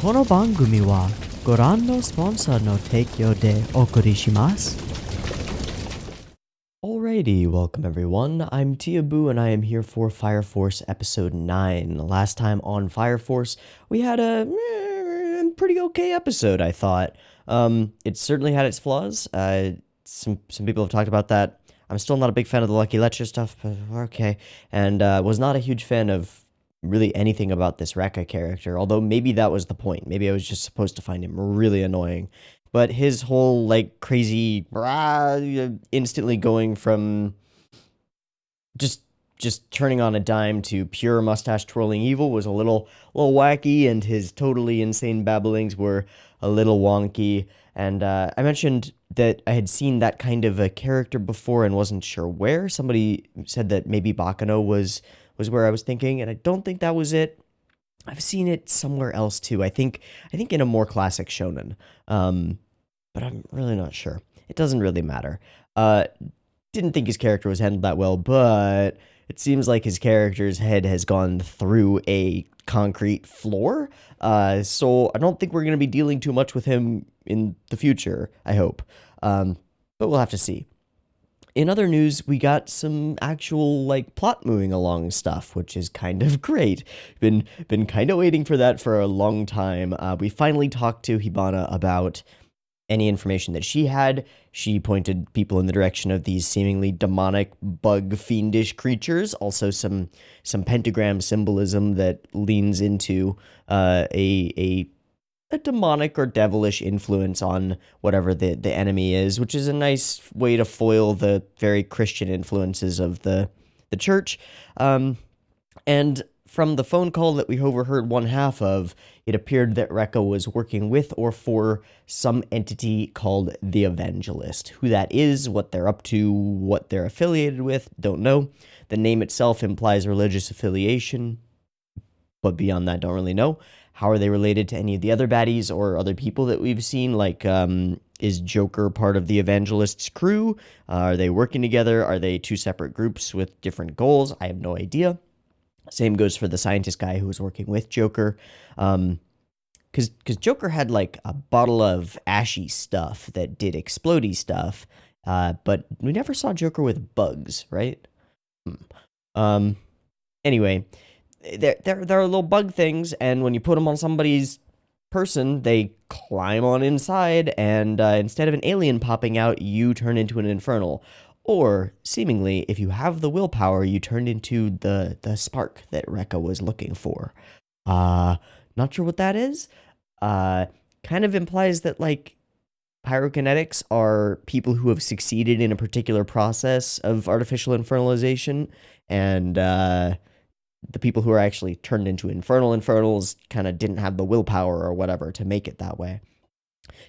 この番組はご覧のスポンサーの提供でお送りします。Alrighty, welcome everyone. I'm Teeaboo and I am here for Fire Force episode 9. Last time on Fire Force, we had a pretty okay episode, I thought. It certainly had its flaws. Some people have talked about that. I'm still not a big fan of the Lucky Lecture stuff, but okay. And was not a huge fan of really anything about this Rekka character, although maybe that was the point. Maybe I was just supposed to find him really annoying. But his whole, like, crazy, instantly going from just turning on a dime to pure mustache-twirling evil was a little wacky, and his totally insane babblings were a little wonky. And I mentioned that I had seen that kind of a character before and wasn't sure where. Somebody said that maybe Bakano was where I was thinking, and I don't think that was it. I've seen it somewhere else too. I think in a more classic shonen. But I'm really not sure. It doesn't really matter. Didn't think his character was handled that well, but it seems like his character's head has gone through a concrete floor. So I don't think we're going to be dealing too much with him in the future, I hope. But we'll have to see. In other news, we got some actual, like, plot moving along stuff, which is kind of great. Been kind of waiting for that for a long time. We finally talked to Hibana about any information that she had. She pointed people in the direction of these seemingly demonic, bug, fiendish creatures. Also some pentagram symbolism that leans into a demonic or devilish influence on whatever the enemy is, which is a nice way to foil the very Christian influences of the church. And from the phone call that we overheard one half of, it appeared that Rekka was working with or for some entity called the Evangelist. Who that is, what they're up to, what they're affiliated with, don't know. The name itself implies religious affiliation, but beyond that, don't really know. How are they related to any of the other baddies or other people that we've seen? Like, is Joker part of the Evangelist's crew? Are they working together? Are they two separate groups with different goals? I have no idea. Same goes for the scientist guy who was working with Joker. Because Joker had, like, a bottle of ashy stuff that did explodey stuff, but we never saw Joker with bugs, right? Anyway, there are little bug things, and when you put them on somebody's person, they climb on inside, and instead of an alien popping out, you turn into an infernal. Or, seemingly, if you have the willpower, you turn into the spark that Rekka was looking for. Not sure what that is. Kind of implies that, like, pyrokinetics are people who have succeeded in a particular process of artificial infernalization, and the people who are actually turned into infernals kind of didn't have the willpower or whatever to make it that way.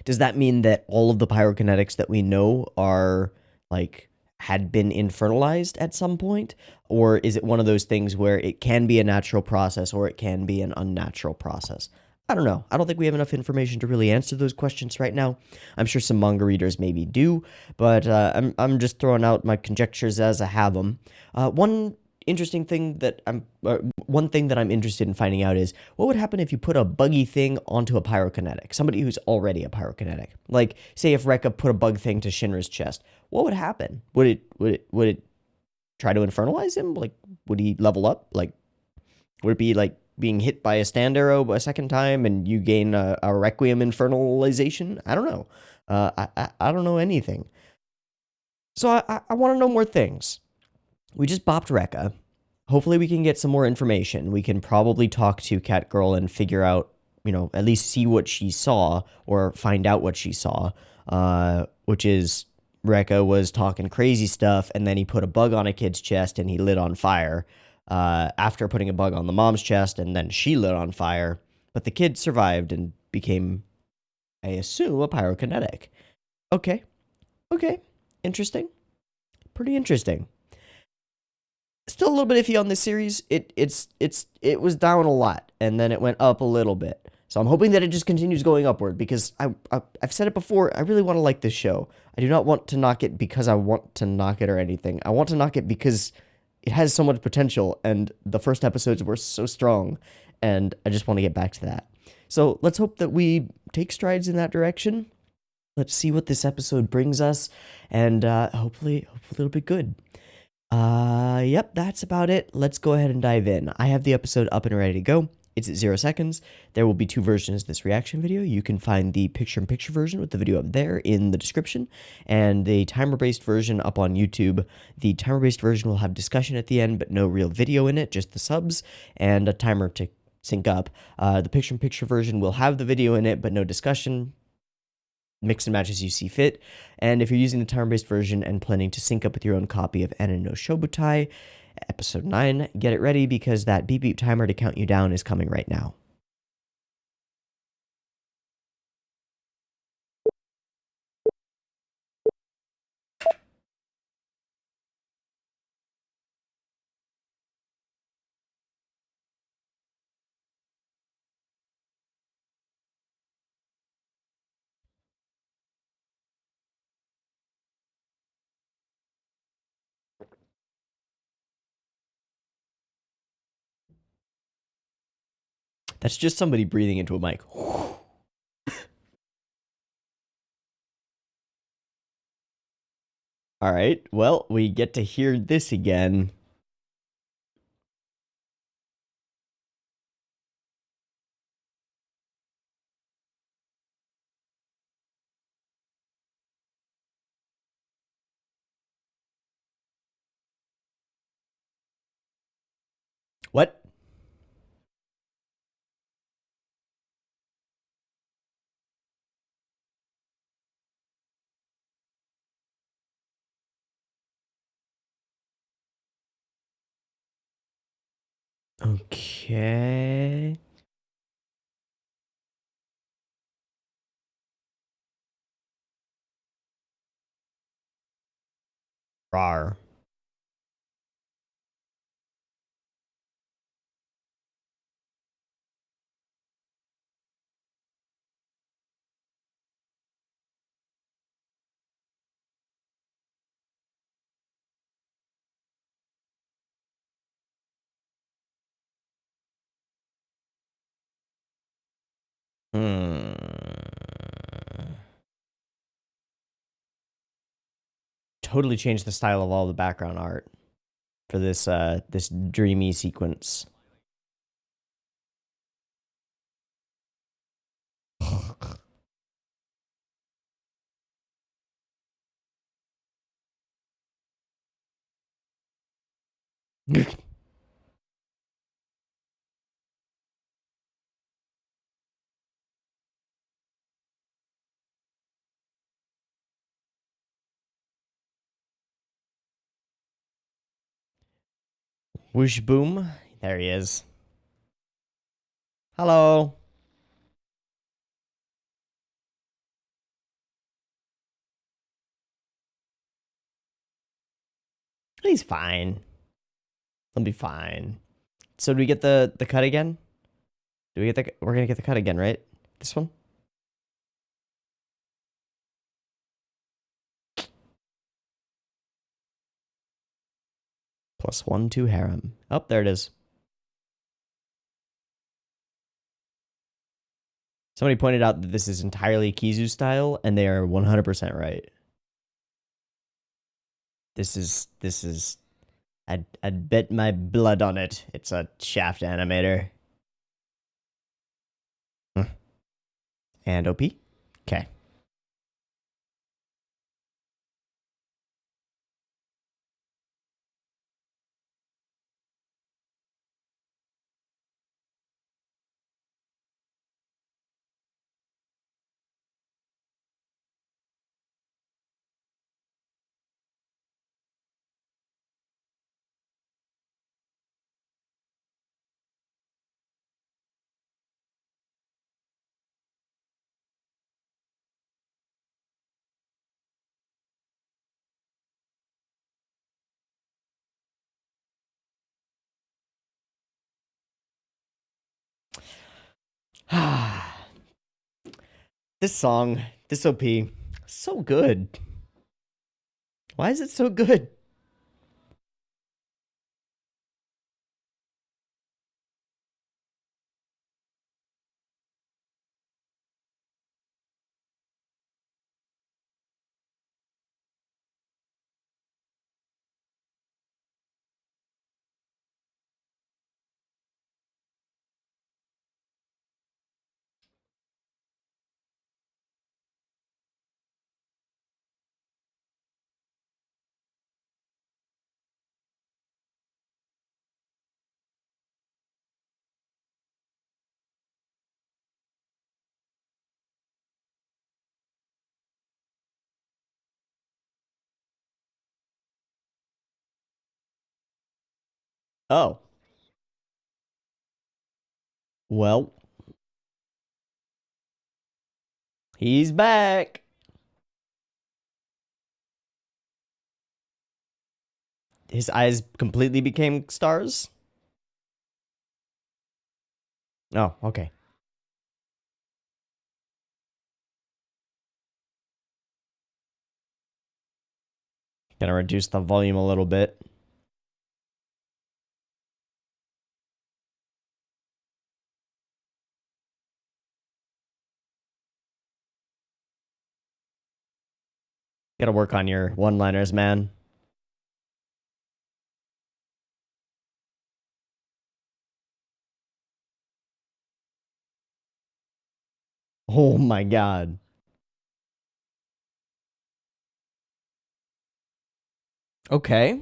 Does that mean that all of the pyrokinetics that we know are, like, had been infernalized at some point? Or is it one of those things where it can be a natural process or it can be an unnatural process? I don't know. I don't think we have enough information to really answer those questions right now. I'm sure some manga readers maybe do, but I'm just throwing out my conjectures as I have them. One thing that I'm interested in finding out is what would happen if you put a buggy thing onto a pyrokinetic, somebody who's already a pyrokinetic. Like, say if Rekka put a bug thing to Shinra's chest, what would happen? Would it try to infernalize him? Like, would he level up? Like, would it be like being hit by a stand arrow a second time and you gain a Requiem infernalization? I don't know. I don't know anything. So I want to know more things. We just bopped Rekka. Hopefully we can get some more information. We can probably talk to Catgirl and figure out, at least see what she saw or find out what she saw, which is Rekka was talking crazy stuff, and then he put a bug on a kid's chest and he lit on fire after putting a bug on the mom's chest, and then she lit on fire. But the kid survived and became, I assume, a pyrokinetic. Okay. Interesting. Pretty interesting. Still a little bit iffy on this series. It was down a lot, and then it went up a little bit. So I'm hoping that it just continues going upward, because I've said it before, I really want to like this show. I do not want to knock it because I want to knock it or anything. I want to knock it because it has so much potential, and the first episodes were so strong, and I just want to get back to that. So let's hope that we take strides in that direction. Let's see what this episode brings us, and hopefully it'll be good. Yep, that's about it. Let's go ahead and dive in. I have the episode up and ready to go. It's at 0 seconds. There will be 2 versions of this reaction video. You can find the picture-in-picture version with the video up there in the description, and the timer-based version up on YouTube. The timer-based version will have discussion at the end, but no real video in it, just the subs, and a timer to sync up. The picture-in-picture version will have the video in it, but no discussion. Mix and match as you see fit. And if you're using the timer-based version and planning to sync up with your own copy of Enen no Shobutai, episode 9, get it ready because that beep beep timer to count you down is coming right now. That's just somebody breathing into a mic. All right, well, we get to hear this again. What? Okay. Rar. Totally changed the style of all the background art for this this dreamy sequence. Whoosh boom. There he is. Hello. He's fine. He'll be fine. So do we get the cut again? Do we get the we're gonna get the cut again, right? This one? +1 to harem. Oh, there it is. Somebody pointed out that this is entirely Kizu style, and they are 100% right. This is I'd bet my blood on it. It's a shaft animator. And OP? Okay. This song, this OP, so good. Why is it so good? Oh, well, he's back. His eyes completely became stars? Oh, okay. Gonna reduce the volume a little bit. Gotta work on your one-liners, man. Oh my god. Okay.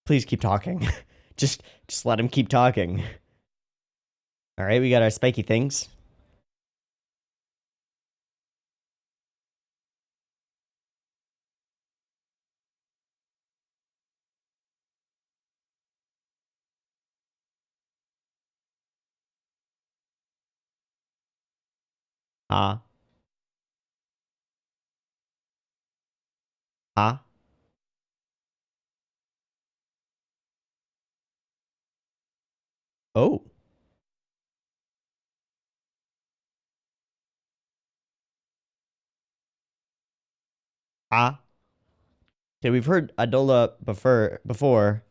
Please keep talking. just let him keep talking. All right, we got our spiky things. Ah, ah. Oh, ah. Okay, we've heard Adola before.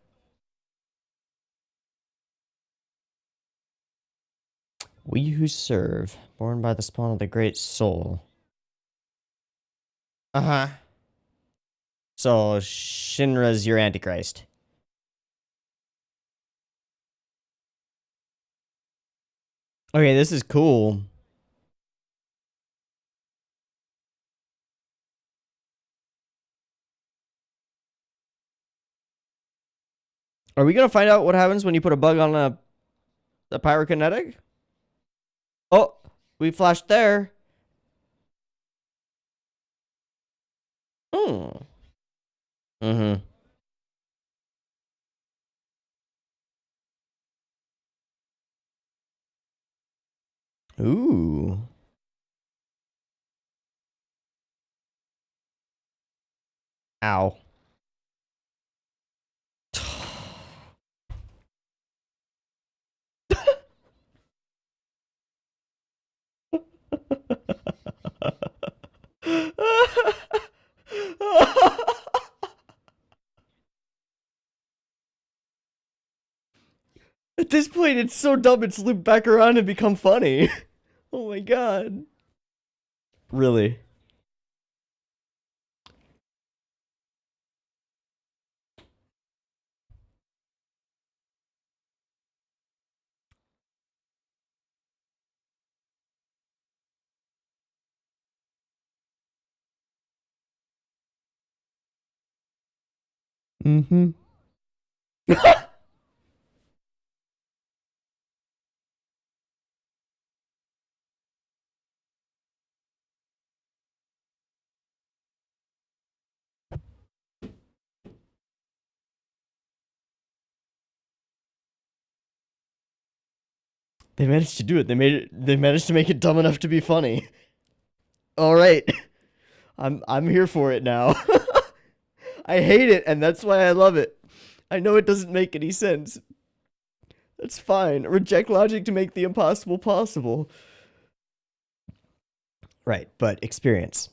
We who serve, born by the spawn of the great soul. Uh-huh. So Shinra's your antichrist. Okay, this is cool. Are we gonna find out what happens when you put a bug on a pyrokinetic? Oh, we flashed there. Hmm. Mm-hmm. Ooh. Ow. At this point, it's so dumb it's looped back around and become funny. Oh my god. Really? Mm-hmm. They managed to do it. They managed to make it dumb enough to be funny. All right. I'm here for it now. I hate it and that's why I love it. I know it doesn't make any sense. That's fine. Reject logic to make the impossible possible. Right, but experience.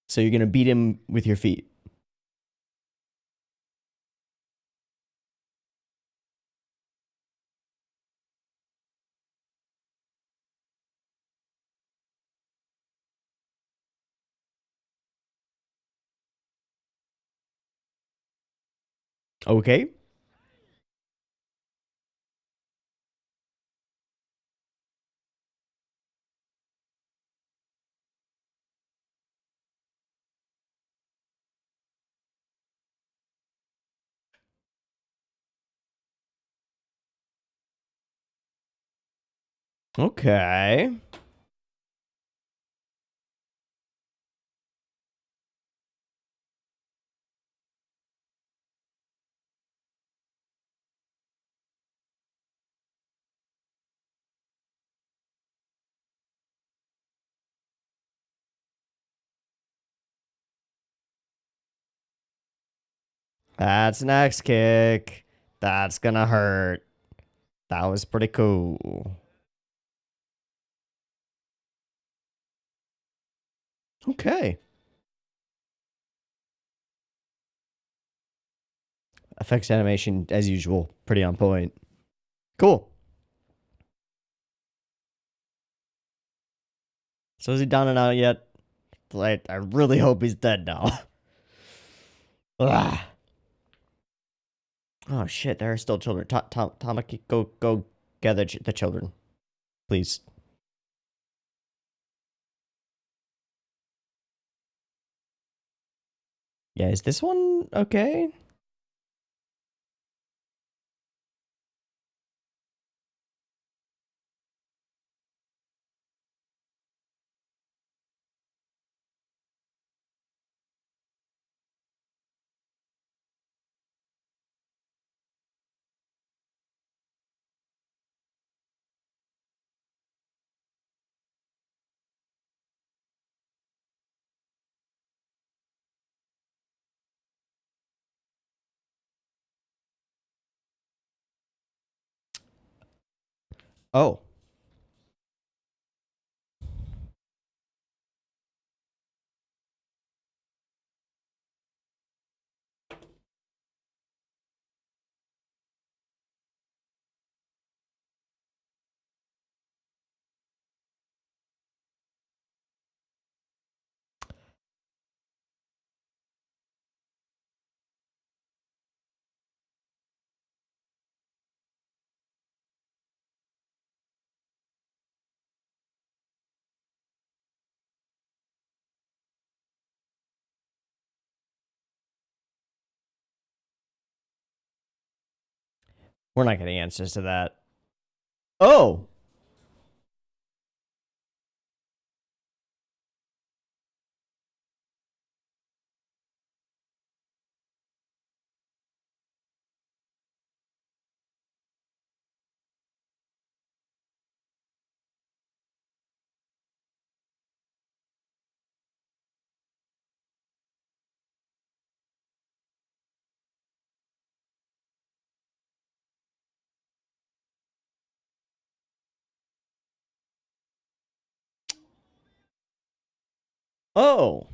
So you're going to beat him with your feet. Okay? Okay. That's an X kick. That's gonna hurt. That was pretty cool. Okay. Effects animation, as usual, pretty on point. Cool. So is he down and out yet? Like, I really hope he's dead now. Ugh. Oh shit, there are still children. Tamaki, go gather the children. Please. Yeah, is this one okay? Oh. We're not getting answers to that. Oh! Oh!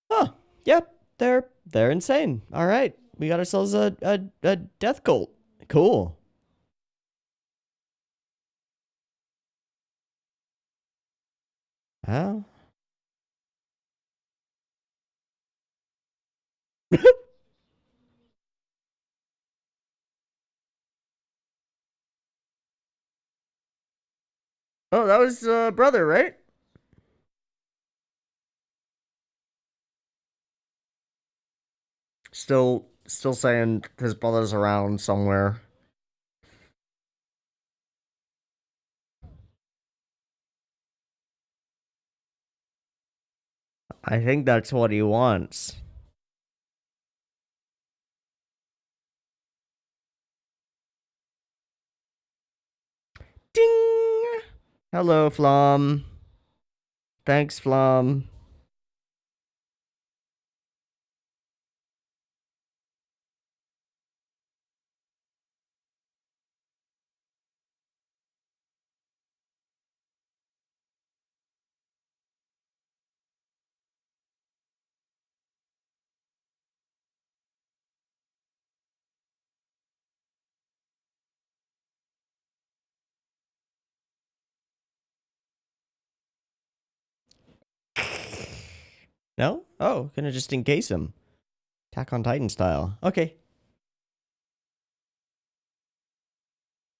Huh. Yep, they're insane. Alright. We got ourselves a death cult. Cool. Huh? Oh, that was brother, right? Still saying his brother's around somewhere. I think that's what he wants. Ding! Hello, Flom. Thanks, Flom. No? Oh, gonna just encase him. Attack on Titan style. Okay.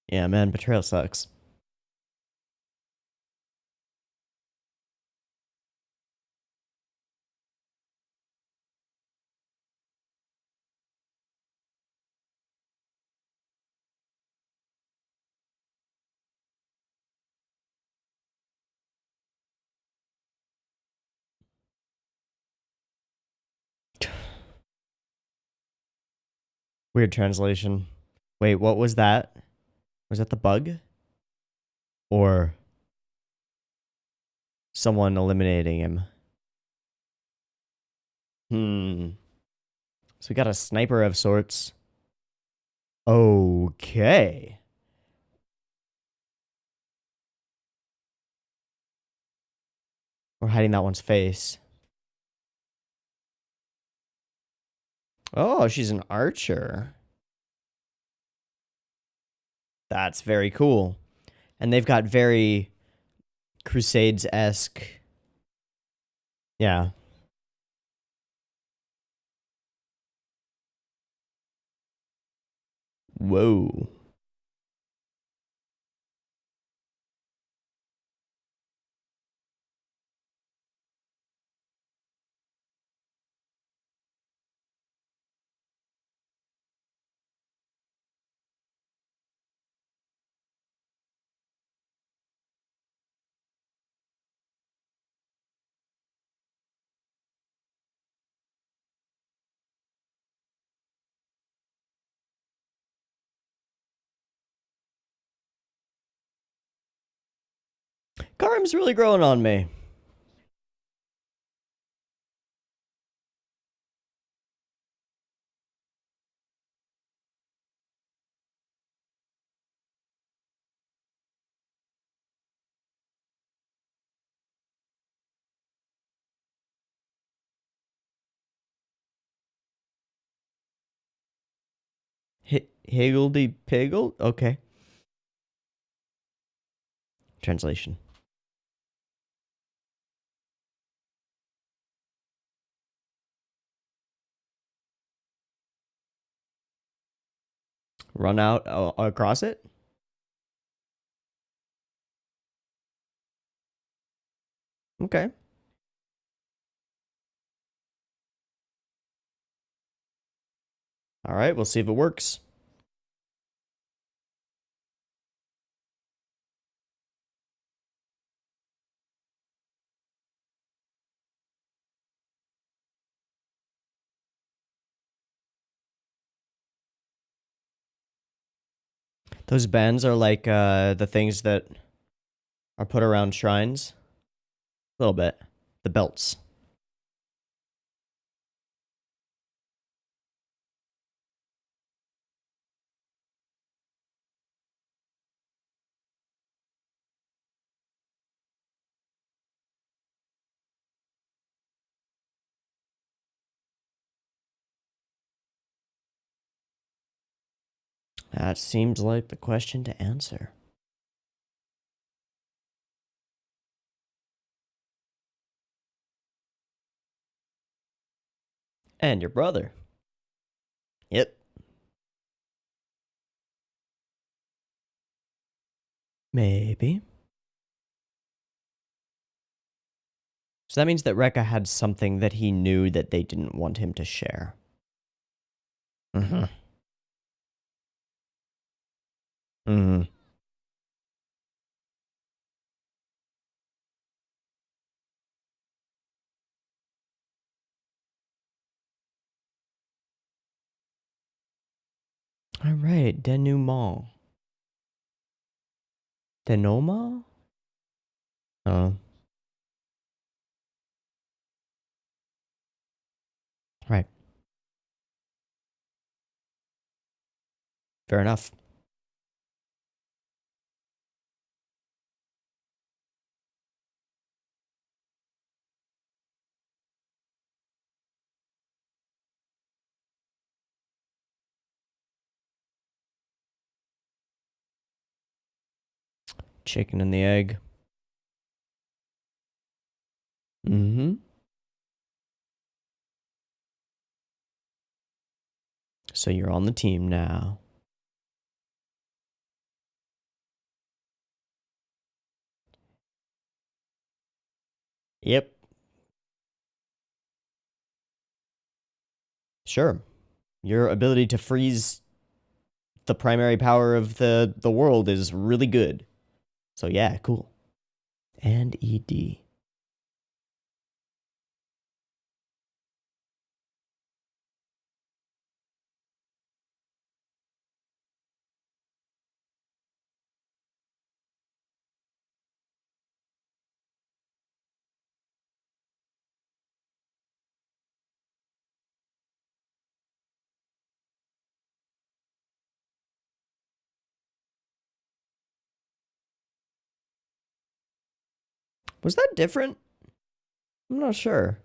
Yeah, man, betrayal sucks. Weird translation. Wait, what was that? Was that the bug? Or someone eliminating him? So we got a sniper of sorts. Okay. We're hiding that one's face. Oh, she's an archer. That's very cool. And they've got very Crusades-esque. Yeah. Whoa. Karim's really growing on me. Higgledy-piggled? Okay. Translation. Run out across it? Okay. All right, we'll see if it works. Those bands are like the things that are put around shrines. A little bit. The belts. That seems like the question to answer. And your brother. Yep. Maybe. So that means that Rekka had something that he knew that they didn't want him to share. Mm-hmm. Mm-hmm. All right, denouement. Denoma? Oh. Right. Fair enough. Chicken and the egg. Mm-hmm. So you're on the team now. Yep. Sure. Your ability to freeze the primary power of the world is really good. So yeah, cool. And ED. Was that different? I'm not sure.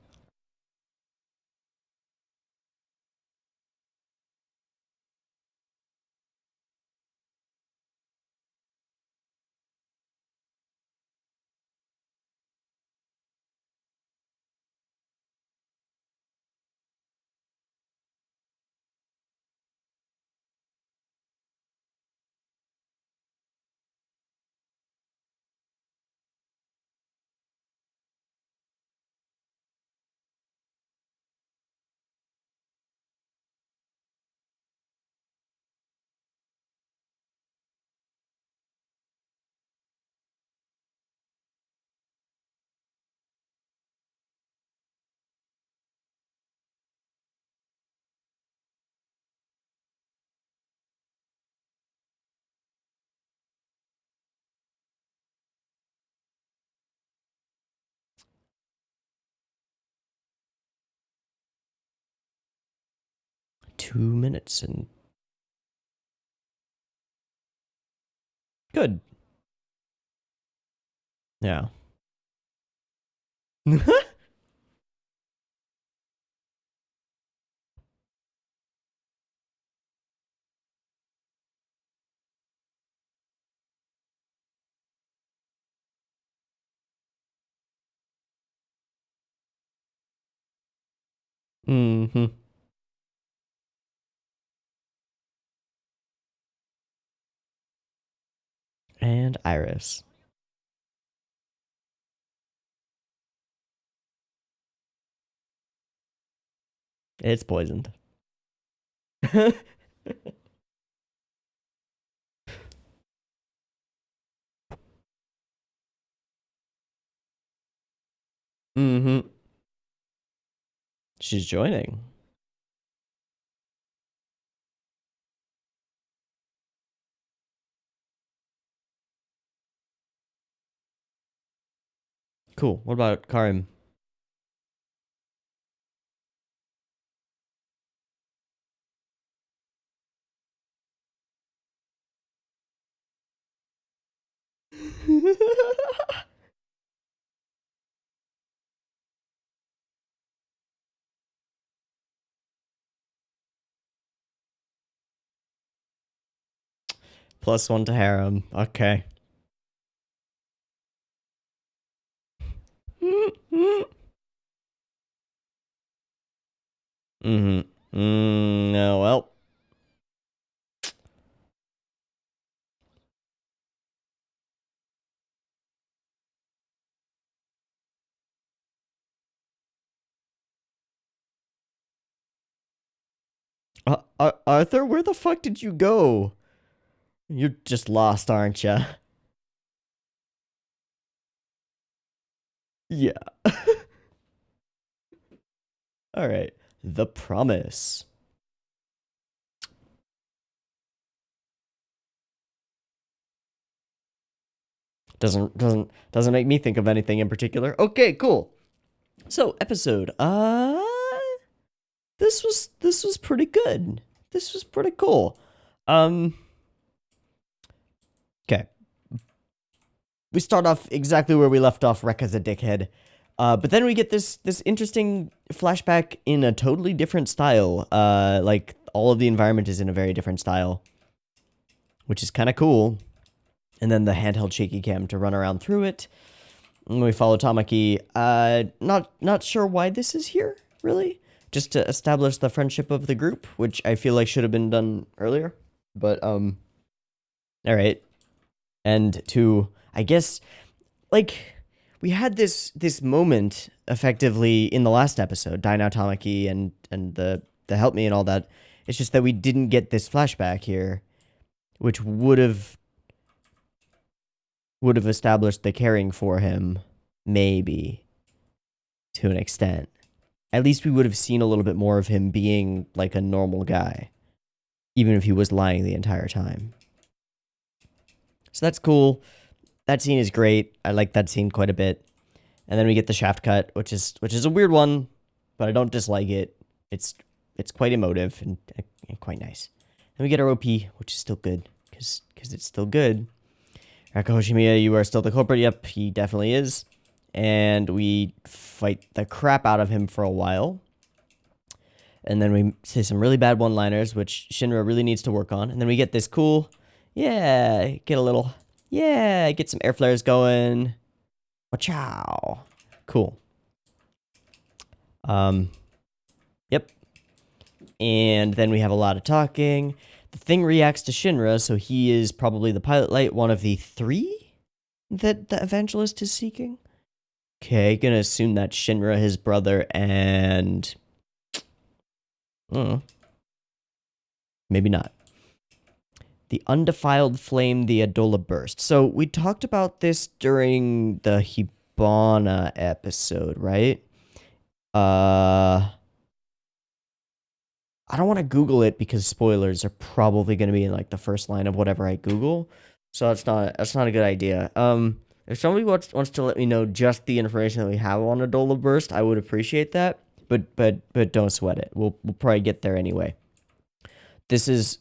Two minutes and good. Yeah. Mm-hmm. And Iris. It's poisoned. Mm-hmm. She's joining. Cool. What about Karim? +1 to harem. Okay. Mm-hmm. No, well. Arthur, where the fuck did you go? You're just lost, aren't you? Yeah. All right. The Promise. Doesn't make me think of anything in particular. Okay, cool. So, episode. This was pretty good. This was pretty cool. Okay. We start off exactly where we left off. Rekka's a dickhead. But then we get this interesting flashback in a totally different style. Like all of the environment is in a very different style, which is kind of cool. And then the handheld shaky cam to run around through it. And we follow Tamaki. Not sure why this is here, really. Just to establish the friendship of the group, which I feel like should have been done earlier. But all right. And to, I guess, like, we had this moment effectively in the last episode, Dai Now Tamaki and the help me and all that. It's just that we didn't get this flashback here, which would have established the caring for him, maybe, to an extent. At least we would have seen a little bit more of him being like a normal guy, even if he was lying the entire time. So that's cool. That scene is great. I like that scene quite a bit. And then we get the shaft cut, which is a weird one, but I don't dislike it. It's quite emotive and quite nice. Then we get our OP, which is still good because it's still good. Raka Hoshimiya, you are still the culprit. Yep, he definitely is. and we fight the crap out of him for a while. And then we say some really bad one-liners, which Shinra really needs to work on. And then we get this cool, get some air flares going. Wachow. Cool. Yep. And then we have a lot of talking. The thing reacts to Shinra, so he is probably the pilot light, one of the 3 that the evangelist is seeking. Okay, gonna assume that Shinra, his brother, and... maybe not. The undefiled flame, the Adola burst. So we talked about this during the Hibana episode, right? I don't want to Google it because spoilers are probably going to be in like the first line of whatever I Google. So that's not a good idea. If somebody wants to let me know just the information that we have on Adola burst, I would appreciate that. But don't sweat it. We'll probably get there anyway. This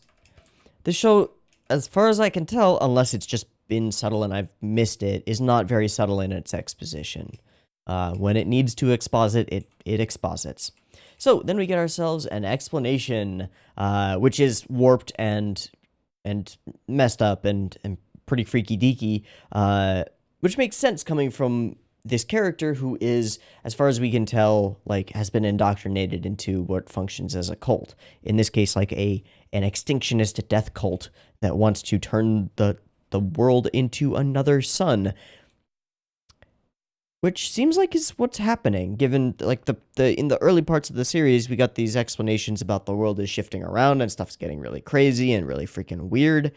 show, as far as I can tell, unless it's just been subtle and I've missed it, is not very subtle in its exposition. When it needs to exposit, it exposits. So then we get ourselves an explanation, which is warped and messed up and pretty freaky deaky, which makes sense coming from this character who is, as far as we can tell, like has been indoctrinated into what functions as a cult. In this case, like an extinctionist death cult that wants to turn the world into another sun. Which seems like is what's happening, given like in the early parts of the series, we got these explanations about the world is shifting around and stuff's getting really crazy and really freaking weird.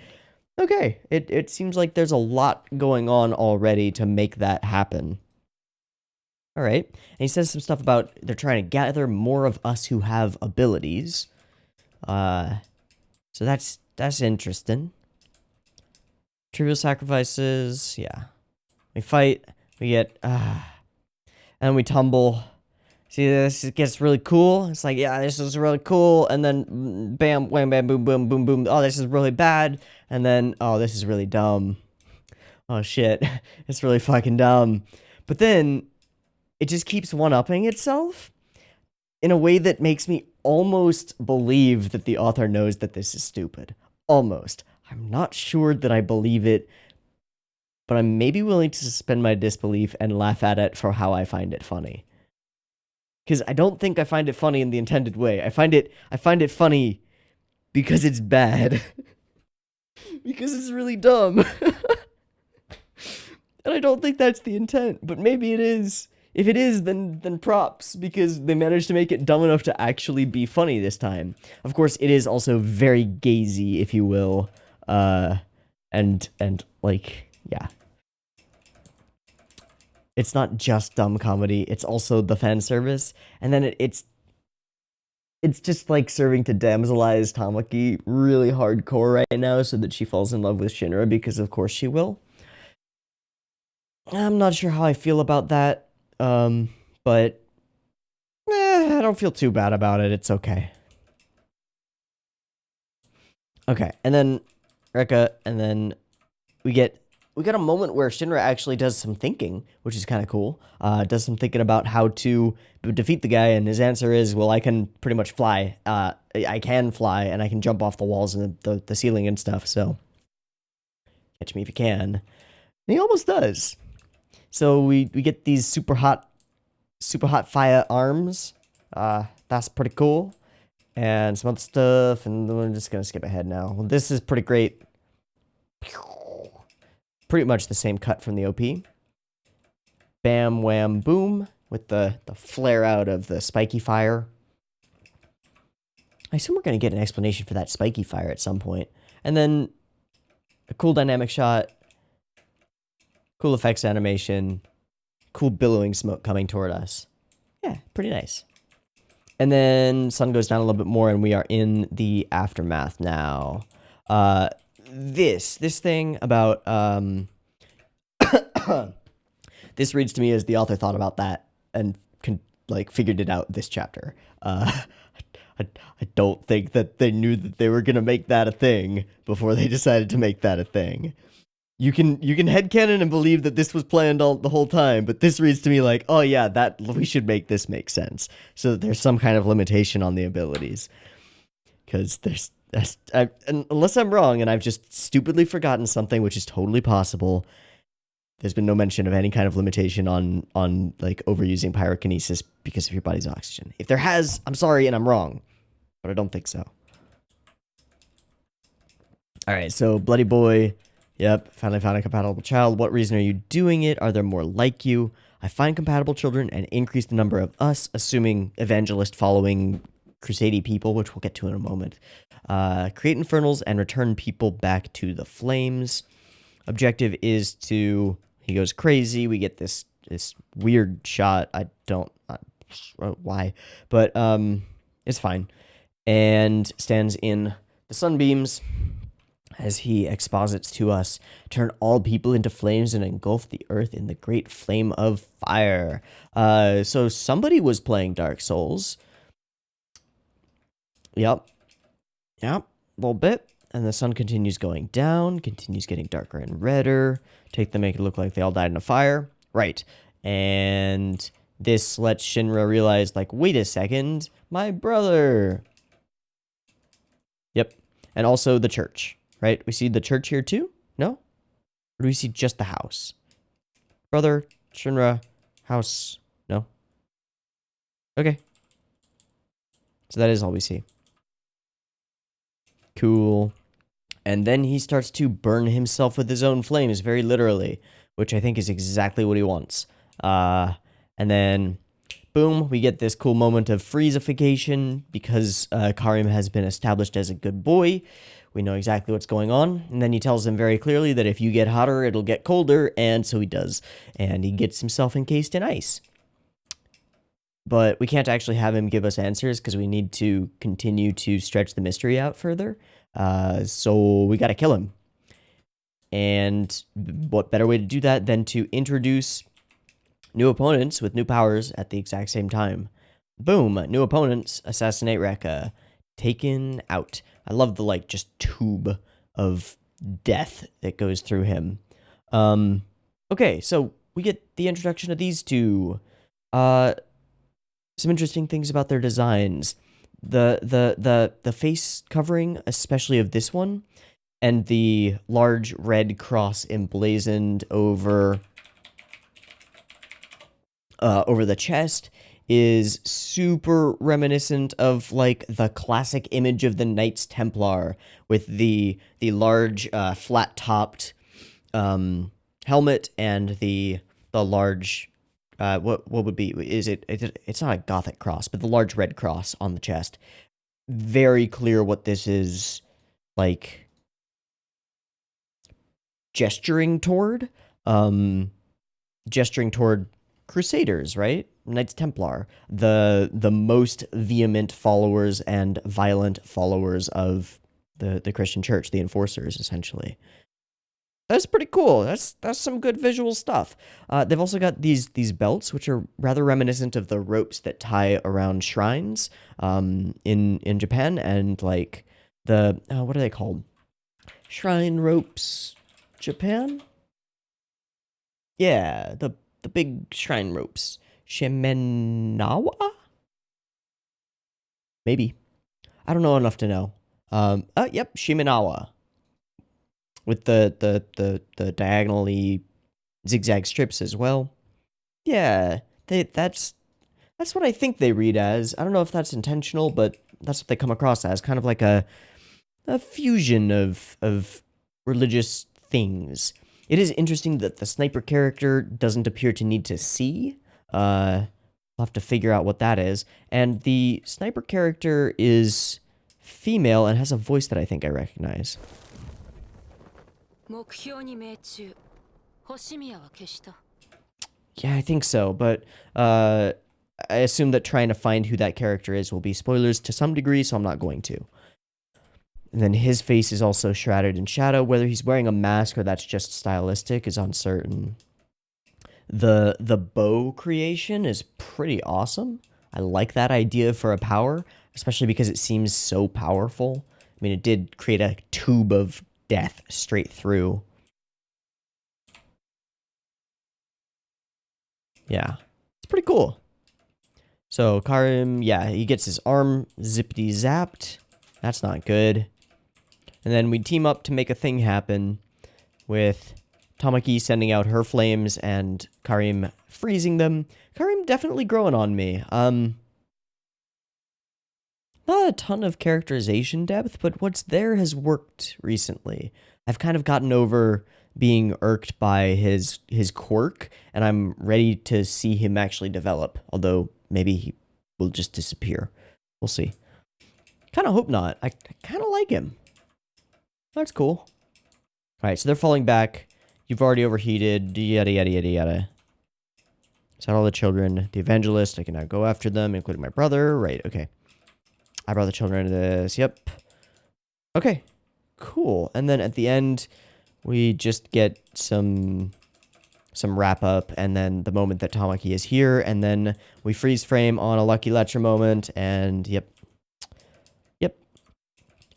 Okay, it seems like there's a lot going on already to make that happen. All right, and he says some stuff about they're trying to gather more of us who have abilities. So that's interesting. Trivial sacrifices, yeah. We fight. We get, and we tumble. See, this gets really cool. It's like, yeah, this is really cool. And then, bam, wham, bam, boom, boom, boom, boom. Oh, this is really bad. And then, oh, this is really dumb. Oh, shit. It's really fucking dumb. But then, it just keeps one-upping itself in a way that makes me almost believe that the author knows that this is stupid. Almost. I'm not sure that I believe it, but I'm maybe willing to suspend my disbelief and laugh at it for how I find it funny. Because I don't think I find it funny in the intended way. I find it funny because it's bad. Because it's really dumb. And I don't think that's the intent, but maybe it is. If it is, then props, because they managed to make it dumb enough to actually be funny this time. Of course, it is also very gazy, if you will. And like, yeah. It's not just dumb comedy, it's also the fan service. And then it's just like serving to damselize Tamaki really hardcore right now so that she falls in love with Shinra, because of course she will. I'm not sure how I feel about that, but I don't feel too bad about it. It's okay. Okay, and then Rekka, and then we get a moment where Shinra actually does some thinking, which is kind of cool. Does some thinking about how to defeat the guy, and his answer is, well, I can pretty much fly. I can fly, and I can jump off the walls and the ceiling and stuff, so catch me if you can. And he almost does. So we get these super hot fire arms. That's pretty cool. And some other stuff, and we're just gonna skip ahead now. Well, this is pretty great. Pretty much the same cut from the OP. Bam, wham, boom, with the flare out of the spiky fire. I assume we're gonna get an explanation for that spiky fire at some point. And then a cool dynamic shot, cool effects animation, cool billowing smoke coming toward us. Yeah, pretty nice. And then sun goes down a little bit more, and we are in the aftermath now. This thing about this reads to me as the author thought about that and figured it out this chapter. I don't think that they knew that they were gonna make that a thing before they decided to make that a thing. You can headcanon and believe that this was planned all the whole time, but this reads to me like, oh yeah, that we should make this make sense, so that there's some kind of limitation on the abilities. Because unless I'm wrong and I've just stupidly forgotten something, which is totally possible, there's been no mention of any kind of limitation on like overusing pyrokinesis because of your body's oxygen. If there has, I'm sorry and I'm wrong, but I don't think so. All right, so Bloody Boy. Yep, finally found a compatible child. What reason are you doing it? Are there more like you? I find compatible children and increase the number of us, assuming evangelist following crusade people, which we'll get to in a moment. Create infernals and return people back to the flames. Objective is to... He goes crazy. We get this weird shot. I don't... why? But it's fine. And stands in the sunbeams... as he exposits to us, turn all people into flames and engulf the earth in the great flame of fire. So somebody was playing Dark Souls. Yep, a little bit. And the sun continues going down, continues getting darker and redder. Make it look like they all died in a fire. Right. And this lets Shinra realize, like, wait a second, my brother. Yep. And also the church. Right? We see the church here too? No? Or do we see just the house? Brother, Shinra, house. No? Okay. So that is all we see. Cool. And then he starts to burn himself with his own flames, very literally, which I think is exactly what he wants. And then, boom, we get this cool moment of freezeification because Karim has been established as a good boy. We know exactly what's going on, and then he tells him very clearly that if you get hotter, it'll get colder, and so he does. And he gets himself encased in ice. But we can't actually have him give us answers because we need to continue to stretch the mystery out further. So we gotta kill him. And what better way to do that than to introduce new opponents with new powers at the exact same time. Boom, new opponents, assassinate Rekka. Taken out. I love the, like, just tube of death that goes through him. Okay, so we get the introduction of these two. Some interesting things about their designs. The face covering, especially of this one, and the large red cross emblazoned over the chest is super reminiscent of, like, the classic image of the Knights Templar with the large flat-topped helmet and the large what would be, it's not a Gothic cross, but the large red cross on the chest. Very clear what this is, like, gesturing toward Crusaders, right? Knights Templar, the most vehement followers and violent followers of the Christian Church, the enforcers, essentially. That's pretty cool. That's some good visual stuff. They've also got these belts, which are rather reminiscent of the ropes that tie around shrines in Japan, and, like, the what are they called? Shrine ropes, Japan? Yeah, the big shrine ropes. Shimenawa? Maybe. I don't know enough to know. Yep, Shimenawa. With the diagonally zigzag strips as well. Yeah, that's what I think they read as. I don't know if that's intentional, but that's what they come across as. Kind of like a fusion of religious things. It is interesting that the sniper character doesn't appear to need to see. I'll have to figure out what that is. And the sniper character is female and has a voice that I think I recognize. Yeah, I think so, but I assume that trying to find who that character is will be spoilers to some degree, so I'm not going to. And then his face is also shrouded in shadow. Whether he's wearing a mask or that's just stylistic is uncertain. The bow creation is pretty awesome. I like that idea for a power, especially because it seems so powerful. I mean, it did create a tube of death straight through. Yeah, it's pretty cool. So Karim, yeah, he gets his arm zippity zapped. That's not good. And then we team up to make a thing happen with Tamaki sending out her flames and Karim freezing them. Karim definitely growing on me. Not a ton of characterization depth, but what's there has worked recently. I've kind of gotten over being irked by his quirk, and I'm ready to see him actually develop, although maybe he will just disappear. We'll see. Kind of hope not. I kind of like him. That's cool. Alright, so they're falling back. You've already overheated. Yada, yada, yada, yada. Is that all the children? The evangelist. I can now go after them, including my brother. Right, okay. I brought the children into this. Yep. Okay. Cool. And then at the end, we just get some wrap up, and then the moment that Tamaki is here, and then we freeze frame on a Lucky Lecture moment, and yep.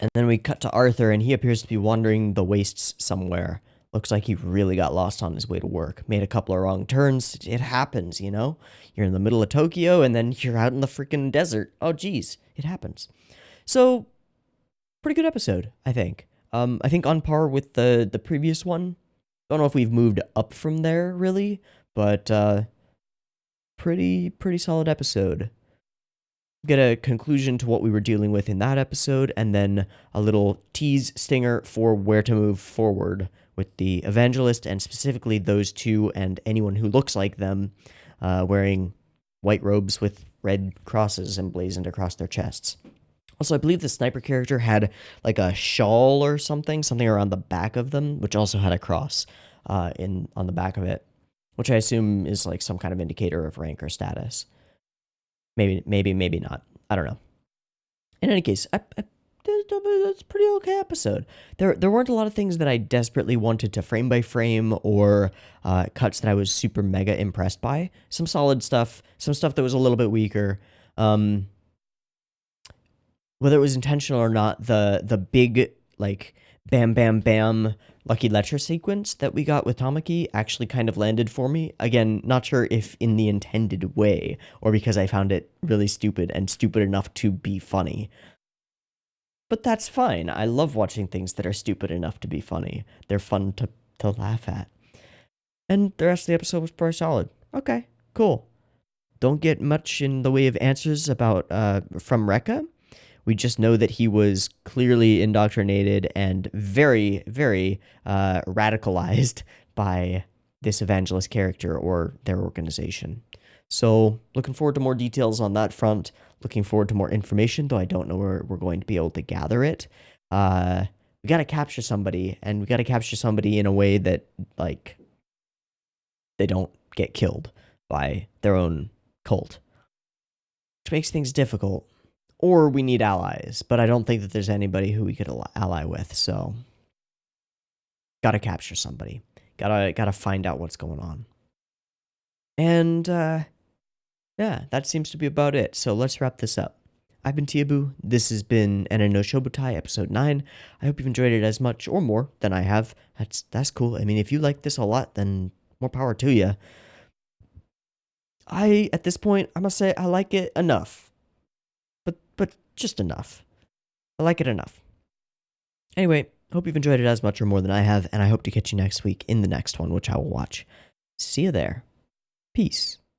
And then we cut to Arthur, and he appears to be wandering the wastes somewhere. Looks like he really got lost on his way to work. Made a couple of wrong turns. It happens, you know? You're in the middle of Tokyo, and then you're out in the freaking desert. Oh, geez. It happens. So, pretty good episode, I think. I think on par with the previous one. Don't know if we've moved up from there, really. But, pretty solid episode. Get a conclusion to what we were dealing with in that episode, and then a little tease stinger for where to move forward with the evangelist, and specifically those two and anyone who looks like them, wearing white robes with red crosses emblazoned across their chests. Also, I believe the sniper character had like a shawl or something around the back of them, which also had a cross on the back of it, which I assume is like some kind of indicator of rank or status. Maybe not. I don't know. In any case, it's a pretty okay episode. There weren't a lot of things that I desperately wanted to frame by frame, or cuts that I was super mega impressed by. Some solid stuff, some stuff that was a little bit weaker. Whether it was intentional or not, the big, like, bam, bam, bam Lucky Lecture sequence that we got with Tamaki actually kind of landed for me. Again, not sure if in the intended way, or because I found it really stupid and stupid enough to be funny. But that's fine. I love watching things that are stupid enough to be funny. They're fun to laugh at. And the rest of the episode was pretty solid. Okay, cool. Don't get much in the way of answers about from Rekka. We just know that he was clearly indoctrinated and very, very radicalized by this evangelist character or their organization. So, looking forward to more details on that front. Looking forward to more information, though I don't know where we're going to be able to gather it. We got to capture somebody, and we got to capture somebody in a way that, like, they don't get killed by their own cult, which makes things difficult. Or we need allies, but I don't think that there's anybody who we could ally with, so gotta capture somebody. Gotta find out what's going on. And, yeah, that seems to be about it, so let's wrap this up. I've been Teeaboo. This has been Enen no Shobutai, episode 9. I hope you've enjoyed it as much or more than I have. That's cool. I mean, if you like this a lot, then more power to you. At this point, I must say I like it enough. But just enough. I like it enough. Anyway, hope you've enjoyed it as much or more than I have, and I hope to catch you next week in the next one, which I will watch. See you there. Peace.